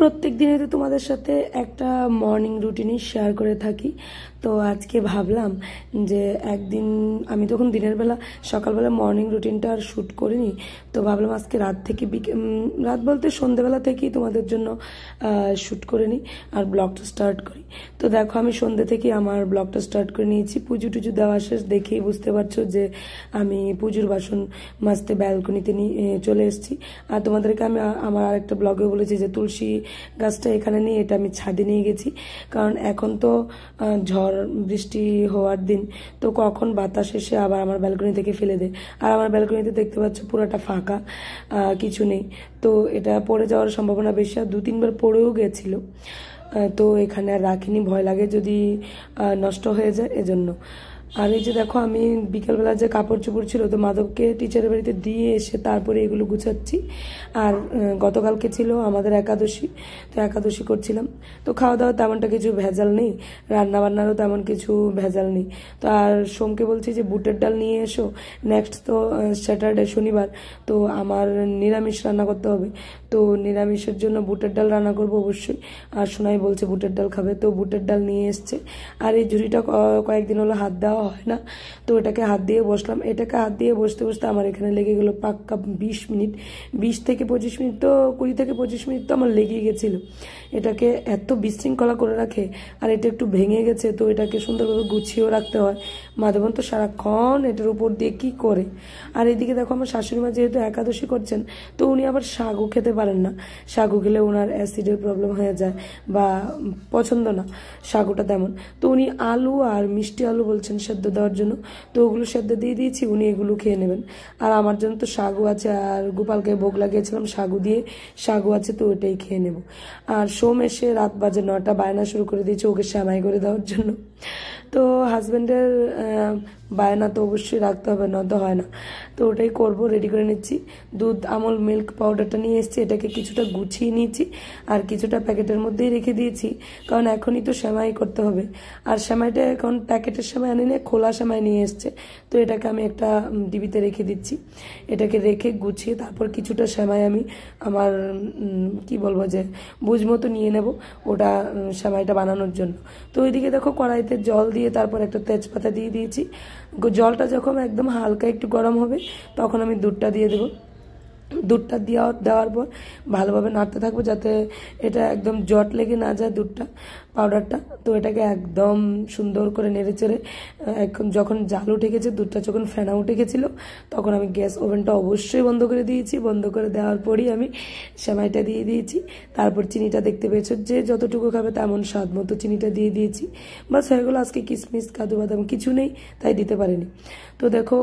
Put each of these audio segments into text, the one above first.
প্রত্যেক দিনে তো তোমাদের সাথে একটা মর্নিং রুটিনই শেয়ার করে থাকি। তো আজকে ভাবলাম যে একদিন আমি তখন দিনের বেলা সকালবেলা মর্নিং রুটিনটা আর শ্যুট করিনি, তো ভাবলাম আজকে রাত থেকে রাত বলতে সন্ধ্যেবেলা থেকেই তোমাদের জন্য শ্যুট করে নিই আর ব্লগটা স্টার্ট করি। তো দেখো আমি সন্ধ্যে থেকেই আমার ব্লগটা স্টার্ট করে নিয়েছি। পুজো টুজো দেওয়া শেষ, দেখেই বুঝতে পারছো যে আমি পুজোর বাসন মাজতে ব্যালকনিতে নিয়ে চলে এসেছি। আর তোমাদেরকে আমি আমার আরেকটা ব্লগেও বলেছি যে তুলসী গাছটা এখানে নিয়ে এটা আমি ছাদে নিয়ে গেছি, কারণ এখন তো ঝড় বৃষ্টি হওয়ার দিন, তো কখন বাতাস এসে আবার আমার ব্যালকনি থেকে ফেলে দেয়। আর আমার ব্যালকনিতে দেখতে পাচ্ছ পুরোটা ফাঁকা, কিছু নেই, তো এটা পড়ে যাওয়ার সম্ভাবনা বেশি। আর 2-3 বার পড়েও গেছিলো, তো এখানে আর রাখিনি, ভয় লাগে যদি নষ্ট হয়ে যায় এজন্য। আর এই যে দেখো আমি বিকেলবেলা যে কাপড় চোপড় ছিল তো মাধবকে টিচারের বাড়িতে দিয়ে এসে তারপরে এগুলো গুছাচ্ছি। আর গতকালকে ছিল আমাদের একাদশী, তো একাদশী করছিলাম, তো খাওয়া দাওয়া তেমনটা কিছু ভেজাল নেই, রান্নাবান্নারও তেমন কিছু ভেজাল নেই। তো আর সোমকে বলছি যে বুটের ডাল নিয়ে এসো, নেক্সট তো স্যাটারডে শনিবার, তো আমার নিরামিষ রান্না করতে হবে, তো নিরামিষের জন্য বুটের ডাল রান্না করবো অবশ্যই। আর সোনাই বলছে বুটের ডাল খাবে, তো বুটের ডাল নিয়ে এসছে। আর এই ঝুড়িটা কয়েকদিন হলো হাত দেওয়া হয় না, তো এটাকে হাত দিয়ে বসলাম। এটাকে হাত দিয়ে বসতে বসতে আমার এখানে লেগে গেল পাক্কা 20 মিনিট, 20 থেকে 25 মিনিট, তো 20 থেকে 25 মিনিট তো আমার লেগেই গেছিলো। এটাকে এত বিশৃঙ্খলা করে রাখে, আর এটা একটু ভেঙে গেছে, তো এটাকে সুন্দরভাবে গুছিয়েও রাখতে হয়। মাধবন তো সারাক্ষণ এটার উপর দিয়ে কি করে। আর এদিকে দেখো আমার শাশুড়ি মা যেহেতু একাদশী করছেন, তো উনি আবার সাগু খেতে পারেন না, সাগু খেলে ওনার অ্যাসিডের প্রবলেম হয়ে যায় বা পছন্দ না সাগুটা তেমন। তো উনি আলু আর মিষ্টি আলু বলছেন সেদ্ধ দেওয়ার জন্য, তো ওগুলো সেদ্ধ দিয়ে দিয়েছি, উনি এগুলো খেয়ে নেবেন। আর আমার জন্য তো সাগু আছে, আর গোপালকে ভোগ লাগিয়েছিলাম সাগু দিয়ে, সাগু আছে, তো ওটাই খেয়ে নেব। আর সোম এসে রাত বাজে 9টা, বায়না শুরু করে দিয়েছে ওকে সেমাই করে দেওয়ার জন্য। তো হাজব্যান্ডের বায়না তো অবশ্যই রাখতে হবে, নয়তো হয় না, তো ওটাই করবো। রেডি করে নিচ্ছি। দুধ আমল মিল্ক পাউডারটা নিয়ে এসেছি, এটাকে কিছুটা গুছিয়ে নিয়েছি আর কিছুটা প্যাকেটের মধ্যেই রেখে দিয়েছি, কারণ এখনই তো সেমাই করতে হবে। আর সেমাইটা এখন প্যাকেটের সেমাই আনি না, খোলা সেমাই নিয়ে এসছে, তো এটাকে আমি একটা ডিবিতে রেখে দিচ্ছি। এটাকে রেখে গুছিয়ে তারপর কিছুটা সেমাই আমি আমার কি বলবো যে বুঝ মতো নিয়ে নেব ওটা সেমাইটা বানানোর জন্য। তো ওইদিকে দেখো কড়াইতে জল দিয়ে তারপর একটা তেজপাতা দিয়ে দিয়েছি। জলটা যখন একদম হালকা একটু গরম হবে তখন আমি দুধটা দিয়ে দেবো। দুধটা দেওয়ার পর ভালোভাবে নাড়তে থাকবো যাতে এটা একদম জট লেগে না যায় দুধটা, পাউডারটা। তো এটাকে একদম সুন্দর করে নেড়ে চেড়ে যখন জাল উঠে গেছে, দুধটা যখন ফেনা উঠে গেছিলো, তখন আমি গ্যাস ওভেনটা অবশ্যই বন্ধ করে দিয়েছি। বন্ধ করে দেওয়ার পরই আমি সেমাইটা দিয়ে দিয়েছি। তারপর চিনিটা দেখতে পেয়েছো, যে যতটুকু খাবে তেমন স্বাদ মতো চিনিটা দিয়ে দিয়েছি। বাস হয়ে গেলো। আজকে কিশমিশ কাজু বাদাম কিছু নেই, তাই দিতে পারিনি। তো দেখো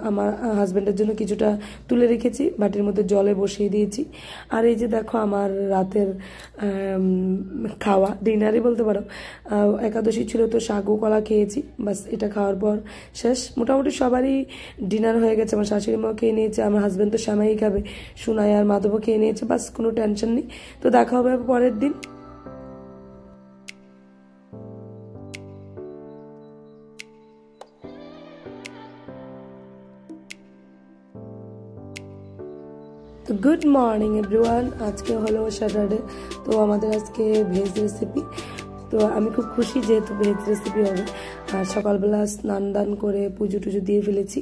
আমার হাজব্যান্ডের জন্য কিছুটা তুলে রেখেছি, বাটির মধ্যে জলে বসিয়ে দিয়েছি। আর এই যে দেখো আমার রাতের খাওয়া, ডিনারই বলতে পারো। একাদশী ছিল তো সাগু কলা খেয়েছি, বাস এটা খাওয়ার পর শেষ। মোটামুটি সবারই ডিনার হয়ে গেছে, আমার শাশুড়ি মাও খেয়ে নিয়েছে, আমার হাজব্যান্ড তো শ্যামাই খাবে, সুনাই আর মাধবও খেয়ে নিয়েছে, বাস কোনো টেনশন নেই। তো দেখা হবে পরের দিন। তো গুড মর্নিং এভরিওয়ান, আজকে হলো স্যাটারডে, তো আমাদের আজকে ভেজ রেসিপি। তো আমি খুব খুশি যেহেতু ভেজ রেসিপি হবে। আর সকালবেলা স্নান দান করে পুজো টুজো দিয়ে ফেলেছি,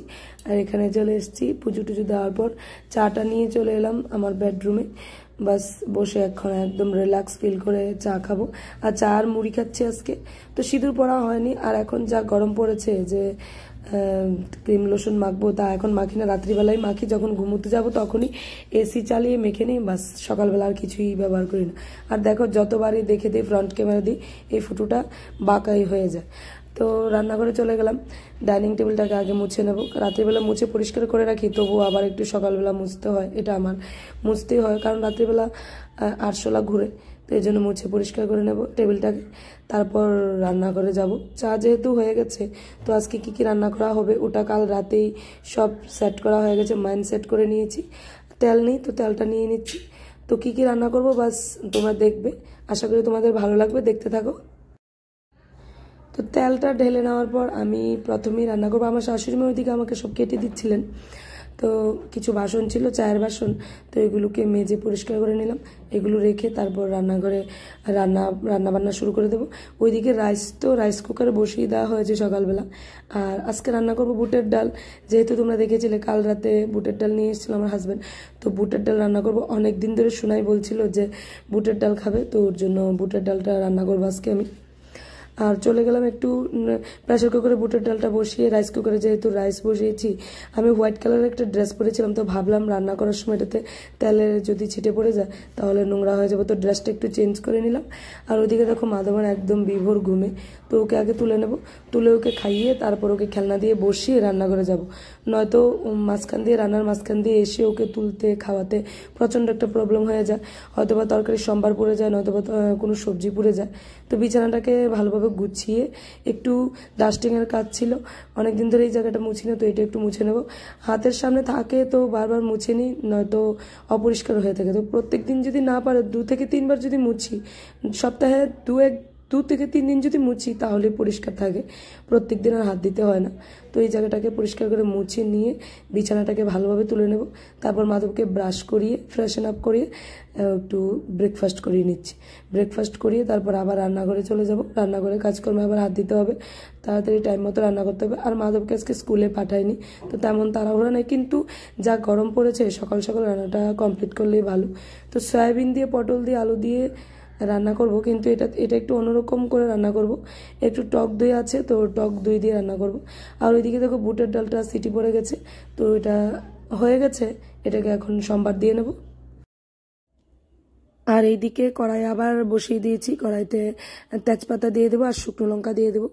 আর এখানে চলে এসেছি। পুজো টুজো দেওয়ার পর চাটা নিয়ে চলে এলাম আমার বেডরুমে, বাস বসে এখন একদম রিল্যাক্স ফিল করে চা খাবো। আর চা আর মুড়ি খাচ্ছি আজকে। তো সিঁদুর পরা হয়নি, আর এখন যা গরম পড়েছে যে ক্রিম লোশন মাখবো, তা এখন মাখি না, রাত্রিবেলায় মাখি, যখন ঘুমোতে যাব তখনই এসি চালিয়ে মেখে নিই, বাস সকালবেলা আর কিছুই ব্যবহার করি না। আর দেখো যতবারই দেখে দিই ফ্রন্ট ক্যামেরা দিই এই ফটোটা বাঁকাই হয়ে যায়। তো রান্নাঘরে চলে গেলাম, ডাইনিং টেবিলটাকে আগে মুছে নেব। রাত্রিবেলা মুছে পরিষ্কার করে রাখি, তবুও আবার একটু সকালবেলা মুছতে হয়, এটা আমার মুছতেই হয়, কারণ রাত্রিবেলা আরশোলা ঘুরে, তো এই জন্য মুছে পরিষ্কার করে নেব টেবিলটাকে। তারপর রান্নাঘরে যাব। চা যেহেতু হয়ে গেছে, তো আজকে কি কি রান্না করা হবে ওটা কাল রাতেই সব সেট করা হয়ে গেছে, মাইন্ড সেট করে নিয়েছি। তেল নেই, তো তেলটা নিয়ে নিচ্ছি। তো কি কি রান্না করব বাস তোমরা দেখবে, আশা করি তোমাদের ভালো লাগবে, দেখতে থাকো। তো তেলটা ঢেলে নেওয়ার পর আমি প্রথমেই রান্না করবো। আমার শাশুড়ি মা ওইদিকে আমাকে সব কেটে দিচ্ছিলেন, তো কিছু বাসন ছিল, চায়ের বাসন, তো এগুলোকে মেজে পরিষ্কার করে নিলাম। এগুলো রেখে তারপর রান্নাঘরে রান্নাবান্না শুরু করে দেবো। ওইদিকে রাইস কুকারে বসিয়ে দেওয়া হয়েছে সকালবেলা। আর আজকে রান্না করবো বুটের ডাল। যেহেতু তোমরা দেখেছিলে কাল রাতে বুটের ডাল নিয়ে এসেছিল আমার হাজব্যান্ড, তো বুটের ডাল রান্না করবো। অনেক দিন ধরে শোনাই বলছিল যে বুটের ডাল খাবে, তো ওর জন্য বুটের ডালটা রান্না করবো আজকে আমি। আর চলে গেলাম একটু প্রেসার কুকারে বুটের ডালটা বসিয়ে, রাইস কুকারে যেহেতু রাইস বসিয়েছি। আমি হোয়াইট কালারের একটা ড্রেস পরেছিলাম, তো ভাবলাম রান্না করার সময় এটাতে তেলে যদি ছিটে পড়ে যায় তাহলে নোংরা হয়ে যাবে, তো ড্রেসটা একটু চেঞ্জ করে নিলাম। আর ওদিকে দেখো মাধবন একদম বিভোর ঘুমে, তো ওকে আগে তুলে নেব, তুলে ওকে খাইয়ে তারপর ওকে খেলনা দিয়ে বসিয়ে রান্নাঘরে যাব। নয়তো রান্নার মাঝখান দিয়ে এসে ওকে তুলতে খাওয়াতে প্রচণ্ড একটা প্রবলেম হয়ে যায়। হয়তোবা তরকারি সম্বার পড়ে যায়, নয়তোবা কোনো সবজি পুড়ে যায়। তো বিছানাটাকে ভালোভাবে গুছিয়ে, একটু ডাস্টিংয়ের কাজ ছিল, অনেকদিন ধরে এই জায়গাটা মুছি না, তো এটা একটু মুছে নেব। হাতের সামনে থাকে তো বারবার মুছে নিই, নয়তো অপরিষ্কার হয়ে থাকে। তো প্রত্যেকদিন যদি না পারে 2 থেকে 3 বার যদি মুছি, সপ্তাহে 2 থেকে 3 দিন যদি মুছি তাহলে পরিষ্কার থাকে, প্রত্যেক দিন আর হাত দিতে হয় না। তো এই জায়গাটাকে পরিষ্কার করে মুছে নিয়ে বিছানাটাকে ভালোভাবে তুলে নেব। তারপর মাধবকে ব্রাশ করিয়ে ফ্রেশন আপ করিয়ে একটু ব্রেকফাস্ট করিয়ে নিচ্ছি। ব্রেকফাস্ট করিয়ে তারপর আবার রান্নাঘরে চলে যাব। রান্নাঘরে কাজকর্মে আবার হাত দিতে হবে, তাড়াতাড়ি টাইম মতো রান্না করতে হবে। আর মাধবকে আজকে স্কুলে পাঠাইনি, তো তেমন তাড়াহুড়া নেই, কিন্তু যা গরম পড়েছে সকাল সকাল রান্নাটা কমপ্লিট করলেই ভালো। তো সয়াবিন দিয়ে, পটল দিয়ে, আলু দিয়ে রান্না করব, কিন্তু এটা একটু অন্যরকম করে রান্না করব। একটু টক দই আছে, তো টক দই দিয়ে রান্না করব। আর ওইদিকে দেখো বুটের ডালটা সিটি পড়ে গেছে, তো এটা হয়ে গেছে, এটাকে এখন সম্বার দিয়ে নেব। আর এইদিকে কড়াই আবার বসিয়ে দিয়েছি, কড়াইতে তেজপাতা দিয়ে দেবো আর শুকনো লঙ্কা দিয়ে দেবো।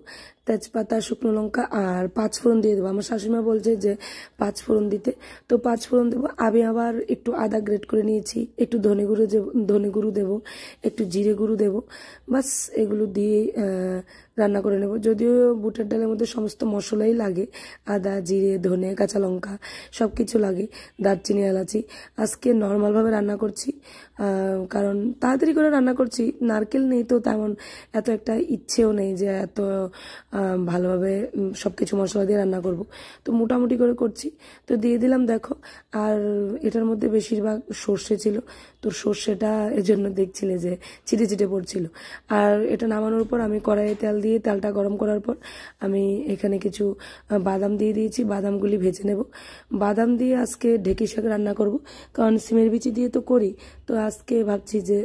তেজপাতা, শুকনো লঙ্কা আর 5 ফোড়ন দিয়ে দেবো। আমার শাশুড়িমা বলছে যে 5 ফোড়ন দিতে, তো 5 ফোড়ন দেবো। আমি আবার একটু আদা গ্রেট করে নিয়েছি, একটু ধনে গুঁড়ো দেবো, একটু জিরে গুঁড়ো দেবো। বাস এগুলো দিয়ে রান্না করে নেব। যদিও বুটের ডালের মধ্যে সমস্ত মশলাই লাগে, আদা, জিরে, ধনে, কাঁচা লঙ্কা সব কিছু লাগে, দারচিনি, এলাচি। আজকে নর্মালভাবে রান্না করছি, কারণ তাড়াতাড়ি করে রান্না করছি। নারকেল নেই তো তেমন এত একটা ইচ্ছেও নেই যে এত ভালোভাবে সব কিছু মশলা দিয়ে রান্না করব, তো মোটামুটি করে করছি। তো দিয়ে দিলাম দেখো। আর এটার মধ্যে বেশিরভাগ সর্ষে ছিল, তো সর্ষেটা এজন্য দেখছিলে যে ছিটে ছিটে পড়ছিল। আর এটা নামানোর পর আমি কড়াইয়ে তেল দিয়ে, তেলটা গরম করার পর আমি এখানে কিছু বাদাম দিয়ে দিয়েছি, বাদামগুলি ভেজে নেব। বাদাম দিয়ে আজকে ঢেঁকি শাক রান্না করব, কারণ সিমের বিচি দিয়ে তো করি, তো আজকে ভাবছি যে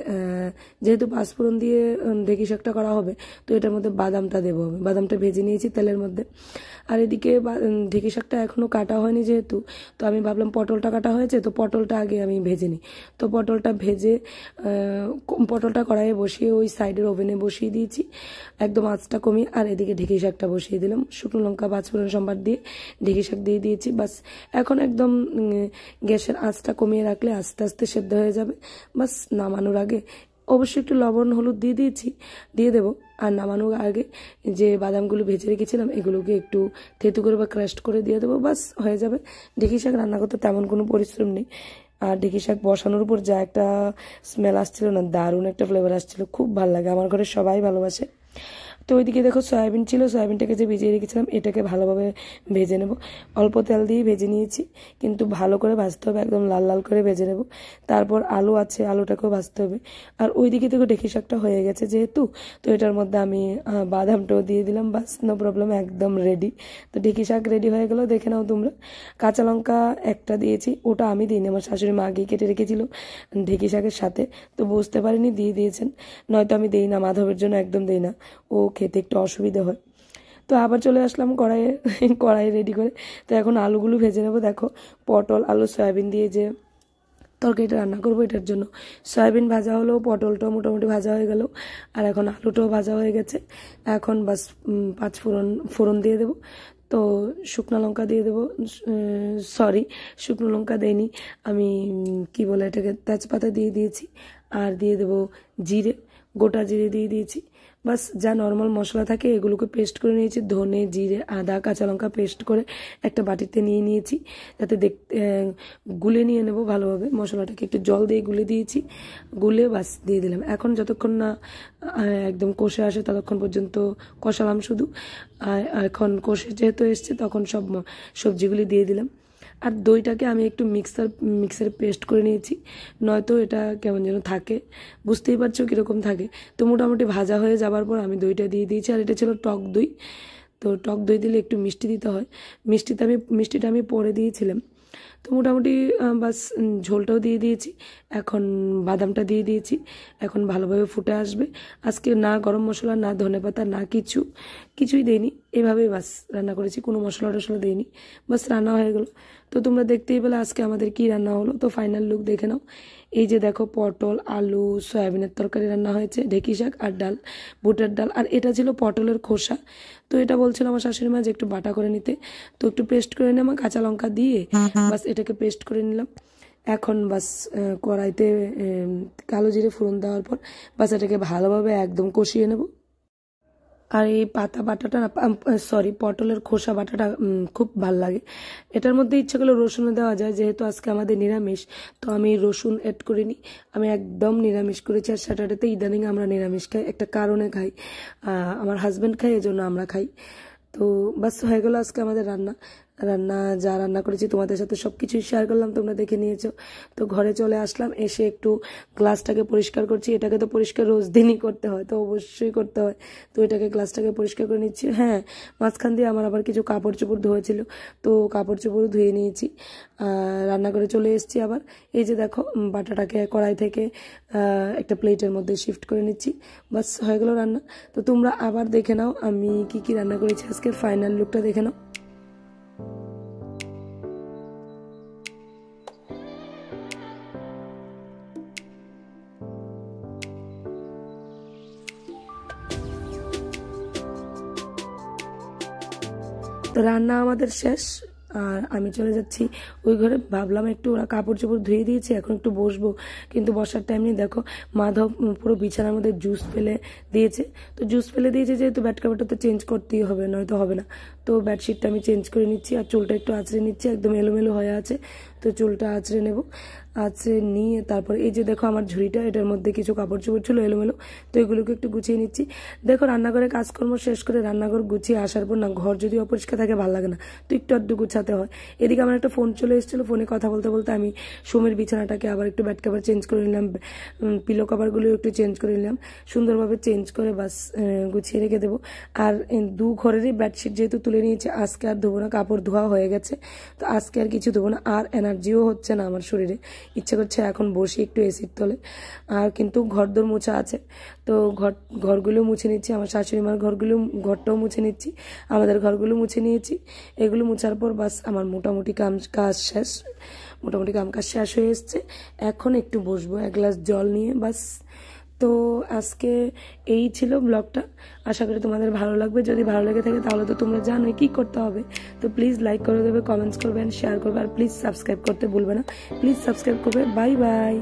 যেহেতু 5 ফোড়ন দিয়ে ঢেঁকি শাকটা করা হবে, তো এটার মধ্যে বাদামটা দেবো। আমি বাদামটা ভেজে নিয়েছি তেলের মধ্যে। আর এদিকে ঢেঁকি শাকটা এখনও কাটা হয়নি যেহেতু, তো আমি ভাবলাম পটলটা কাটা হয়েছে, তো পটলটা আগে আমি ভেজে নিই। তো পটলটা ভেজে পটলটা কড়াইয়ে বসিয়ে ওই সাইডের ওভেনে বসিয়ে দিয়েছি, একদম আঁচটা কমিয়ে। আর এদিকে ঢেঁকি শাকটা বসিয়ে দিলাম, শুকনো লঙ্কা, 5 ফোড়ন সম্বার দিয়ে ঢেঁকি শাক দিয়ে দিয়েছি। বাস এখন একদম গ্যাসের আঁচটা কমিয়ে রাখলে আস্তে আস্তে সেদ্ধ হয়ে যাবে। বাস নামানোর আগে অবশ্যই একটু লবণ হলুদ দিয়ে দেবো। আর নামানোর আগে যে বাদামগুলো ভেজে রেখেছিলাম এগুলোকে একটু থেতু করে বা ক্রাশ করে দিয়ে দেবো, বাস হয়ে যাবে। ঢেঁকি শাক রান্না করতে তেমন কোনো পরিশ্রম নেই। আর ঢেঁকি শাক বসানোর উপর যা একটা স্মেল আসছিল না, দারুণ একটা ফ্লেভার আসছিল, খুব ভালো লাগে, আমার ঘরে সবাই ভালোবাসে। তো ওইদিকে দেখো সয়াবিন ছিল, সয়াবিনটাকে যে ভিজিয়ে রেখেছিলাম এটাকে ভালোভাবে ভেজে নেব। অল্প তেল দিয়ে ভেজে নিয়েছি, কিন্তু ভালো করে ভাজতে হবে, একদম লাল লাল করে ভেজে নেব। তারপর আলু আছে, আলুটাকেও ভাজতে হবে। আর ওইদিকে দেখো ঢেঁকি শাকটা হয়ে গেছে যেহেতু, তো এটার মধ্যে আমি বাদামটাও দিয়ে দিলাম, বাস নো প্রবলেম, একদম রেডি। তো ঢেঁকি শাক রেডি হয়ে গেল, দেখে নাও তোমরা। কাঁচা লঙ্কা একটা দিয়েছি, ওটা আমি দিইনি, আমার শাশুড়ি মা আগেই কেটে রেখেছিল ঢেঁকি শাকের সাথে, তো বুঝতে পারিনি দিয়ে দিয়েছেন। নয়তো আমি দেই না, মাধবের জন্য একদম দেই না, ও খেতে একটু অসুবিধা হয়। তো আবার চলে আসলাম কড়াইয়ে রেডি করে। তো এখন আলুগুলো ভেজে নেবো। দেখো পটল, আলু, সয়াবিন দিয়ে যে তরকারিটা রান্না করবো, এটার জন্য সয়াবিন ভাজা হলো, পটলটাও মোটামুটি ভাজা হয়ে গেল, আর এখন আলুটাও ভাজা হয়ে গেছে। এখন বাস 5 ফোড়ন দিয়ে দেবো। তো শুকনো লঙ্কা দিয়ে দেবো, সরি শুকনো লঙ্কা দেয়নি আমি, কি বলে এটাকে, তেজপাতা দিয়ে দিয়েছি। আর দিয়ে দেবো জিরে, গোটা জিরে দিয়ে দিয়েছি। বাস যা নর্মাল মশলা থাকে এগুলোকে পেস্ট করে নিয়েছি, ধনে, জিরে, আদা, কাঁচা লঙ্কা পেস্ট করে একটা বাটিতে নিয়ে নিয়েছি, যাতে গুলে নিয়ে নেব ভালোভাবে। মশলাটাকে একটু জল দিয়ে গুলে দিয়েছি, গুলে বাস দিয়ে দিলাম। এখন যতক্ষণ না একদম কষে আসে ততক্ষণ পর্যন্ত কষালাম শুধু। এখন কষে যেহেতু এসছে তখন সব সবজিগুলি দিয়ে দিলাম। আর দইটাকে আমি একটু মিক্সারে পেস্ট করে নিয়েছি, নয়তো এটা কেমন যেন থাকে, বুঝতেই পারছো কীরকম থাকে। তো মোটামুটি ভাজা হয়ে যাবার পর আমি দইটা দিয়ে দিয়েছি, আর এটা ছিল টক দই। তো টক দই দিলে একটু মিষ্টি দিতে হয়, মিষ্টিটা আমি পরে দিয়েছিলাম। তো মোটামুটি বাস ঝোলটাও দিয়ে দিয়েছি, এখন বাদামটা দিয়ে দিয়েছি, এখন ভালোভাবে ফুটে আসবে। আজকে না গরম মশলা, না ধনেপাতা, না কিছুই দেইনি, এভাবেই বাস রান্না করেছি, কোনো মশলা টশলা দিইনি, বাস রান্না হয়ে গেল। তো তোমরা দেখতেই পেলে আজকে আমাদের কি রান্না হলো। তো ফাইনাল লুক দেখে নাও। এই যে দেখো, পটল, আলু, সয়াবিনের তরকারি রান্না হয়েছে, ঢেঁকি শাক আর ডাল, বুটের ডাল, আর এটা ছিল পটলের খোসা। তো এটা বলছিল আমার শাশুড়ি মা যে একটু বাটা করে নিতে, তো একটু পেস্ট করে নিলাম কাঁচা লঙ্কা দিয়ে, বাস এটাকে পেস্ট করে নিলাম। এখন বাস কড়াইতে কালো জিরে ফোড়ন দেওয়ার পর বাস এটাকে ভালোভাবে একদম কষিয়ে নেব। আর এই পাতা বাটাটা না, সরি, পটলের খোসা বাটাটা খুব ভাল লাগে। এটার মধ্যে ইচ্ছা করলে রসুনও দেওয়া যায়, যেহেতু আজকে আমাদের নিরামিষ, তো আমি রসুন অ্যাড করিনি, আমি একদম নিরামিষ করেছি। আর স্যাটারডেতে ইদানিং আমরা নিরামিষ খাই, একটা কারণে খাই, আমার হাজব্যান্ড খাই, এজন্য আমরা খাই। তো বাস হয়ে গেলো আজকে আমাদের যা রান্না করেছি তোমাদের সাথে সব কিছুই শেয়ার করলাম, তোমরা দেখে নিয়েছো। তো ঘরে চলে আসলাম, এসে একটু গ্লাসটাকে পরিষ্কার করছি। এটাকে তো পরিষ্কার রোজ দিনই করতে হয়, তো অবশ্যই করতে হয়। তো এটাকে গ্লাসটাকে পরিষ্কার করে নিচ্ছি। হ্যাঁ, মাঝখান দিয়ে আমার আবার কিছু কাপড় চোপড় ধোয়েছিল, তো কাপড় চোপড় ধুয়ে নিয়েছি। রান্না করে চলে এসেছি আবার। এই যে দেখো, বাটাটাকে কড়াই থেকে একটা প্লেটের মধ্যে শিফট করে নিচ্ছি, বাস হয়ে গেল রান্না। তো তোমরা আবার দেখে নাও আমি কি রান্না করেছি আজকে, ফাইনাল লুকটা দেখে নাও। তো রান্না আমাদের শেষ, আর আমি চলে যাচ্ছি ওই ঘরে। ভাবলাম একটু, ওরা কাপড় চোপড় ধুয়ে দিয়েছে, এখন একটু বসবো, কিন্তু বসার টাইম নেই। দেখো, মাধব পুরো বিছানার মধ্যে জুস ফেলে দিয়েছে। তো জুস ফেলে দিয়েছে যেহেতু বেড কাভারটা তো চেঞ্জ করতেই হবে, নয়তো হবে না। তো বেডশিটটা আমি চেঞ্জ করে নিচ্ছি, আর চুলটা একটু আঁচড়ে নিচ্ছি, একদম এলোমেলো হয়ে আছে, তো চুলটা আঁচড়ে নেব। আঁচড়ে নিয়ে তারপর এই যে দেখো আমার ঝুড়িটা, এটার মধ্যে কিছু কাপড় চোপড় ছিল এলোমেলো, তো এগুলোকে একটু গুছিয়ে নিচ্ছি। দেখো, রান্নাঘরে কাজকর্ম শেষ করে রান্নাঘর গুছিয়ে আসার পর না, ঘর যদি অপরিষ্কার থাকে ভালো লাগে না, তো একটু আধটু গুছাতে হয়। এদিকে আমার একটা ফোন চলে এসেছিলো, ফোনে কথা বলতে বলতে আমি সুমির বিছানাটাকে আবার একটু বেড কাভার চেঞ্জ করে নিলাম, পিলো কাভারগুলো একটু চেঞ্জ করে নিলাম, সুন্দরভাবে চেঞ্জ করে বাস গুছিয়ে রেখে দেবো। আর দু ঘরেরই বেডশিট যেহেতু তুলে নিয়েছে, আজকে আর ধোবো না, কাপড় ধোয়া হয়ে গেছে, তো আজকে আর কিছু ধোবো না। আর এনার্জিও হচ্ছে না আমার শরীরে, ইচ্ছে করছে এখন বসি একটু এসির তলে। আর কিন্তু ঘরদোর মোছা আছে, তো ঘরগুলো মুছে নিচ্ছি, আমার শাশুড়ি মার ঘরটাও মুছে নিচ্ছি, আমাদের ঘরগুলো মুছে নিয়েছি। এগুলো মুছার পর বাস আমার মোটামুটি কাজ শেষ হয়ে এসছে। এখন একটু বসবো এক গ্লাস জল নিয়ে, বাস। তো আজকে এই ছিল ব্লগটা, আশা করি তোমাদের ভালো লাগবে। যদি ভালো লেগে থাকে তাহলে তো তোমরা জানোই কি করতে হবে। তো প্লিজ লাইক করে দেবে, কমেন্টস করবে, শেয়ার করবে, আর প্লিজ সাবস্ক্রাইব করতে ভুলবে না, প্লিজ সাবস্ক্রাইব করবে। Bye bye.